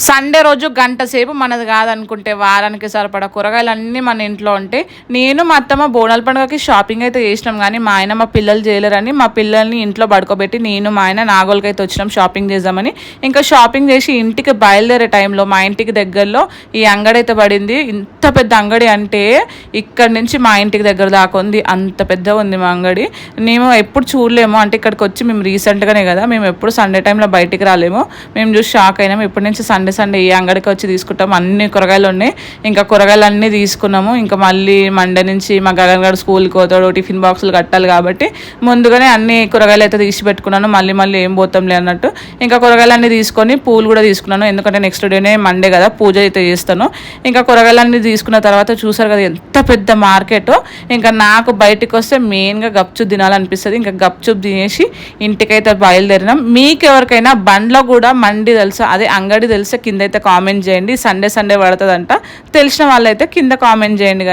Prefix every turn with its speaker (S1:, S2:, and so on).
S1: Sunday రోజు గంట సేపు మనది కాదనుకుంటే వారానికి సరిపడా కూరగాయలన్నీ మన ఇంట్లో ఉంటాయి. నేను మా అత్తమ్మ బోనాల పండుగకి షాపింగ్ అయితే చేసినాం, కానీ మా ఆయన మా పిల్లలు చేయలేరని మా పిల్లల్ని ఇంట్లో పడుకోబెట్టి నేను మా ఆయన నాగోల్కి అయితే వచ్చినాం షాపింగ్ చేద్దామని. ఇంకా షాపింగ్ చేసి ఇంటికి బయలుదేరే టైంలో మా ఇంటికి దగ్గరలో ఈ అంగడి అయితే పడింది. ఇంత పెద్ద అంగడి అంటే ఇక్కడ నుంచి మా ఇంటికి దగ్గర దాకా ఉంది, అంత పెద్దగా ఉంది మా అంగడి. మేము ఎప్పుడు చూడలేము, అంటే ఇక్కడికి వచ్చి మేము రీసెంట్గానే కదా, మేము ఎప్పుడు సండే టైంలో బయటికి రాలేము. మేము చూసి షాక్ అయినాము. ఇప్పటి నుంచి సండే ఈ అంగడికి వచ్చి తీసుకుంటాము. అన్ని కూరగాయలు ఉన్నాయి, ఇంకా కూరగాయలు అన్నీ తీసుకున్నాము. ఇంకా మళ్ళీ మండే నుంచి మా గగన్ గారు స్కూల్కి పోతాడు, టిఫిన్ బాక్సులు కట్టాలి కాబట్టి ముందుగానే అన్ని కూరగాయలు అయితే తీసి పెట్టుకున్నాను. మళ్ళీ ఏం పోతాంలే అన్నట్టు ఇంకా కూరగాయలన్నీ తీసుకొని పూలు కూడా తీసుకున్నాను, ఎందుకంటే నెక్స్ట్ డేనే మండే కదా పూజ అయితే చేస్తాను. ఇంకా కూరగాయలన్నీ తీసుకున్న తర్వాత చూసారు కదా ఎంత పెద్ద మార్కెట్. ఇంకా నాకు బయటకు వస్తే మెయిన్గా గప్చుప్ తినాలనిపిస్తుంది. ఇంకా గప్చుప్ తినేసి ఇంటికైతే బయలుదేరినాం. మీకు ఎవరికైనా బండ్లో కూడా మండి తెలుసా, అదే అంగడి తెలిసే కింద అయితే కామెంట్ చేయండి. సండే పడుతుందంట, తెలిసిన వాళ్ళైతే కింద కామెంట్ చేయండి.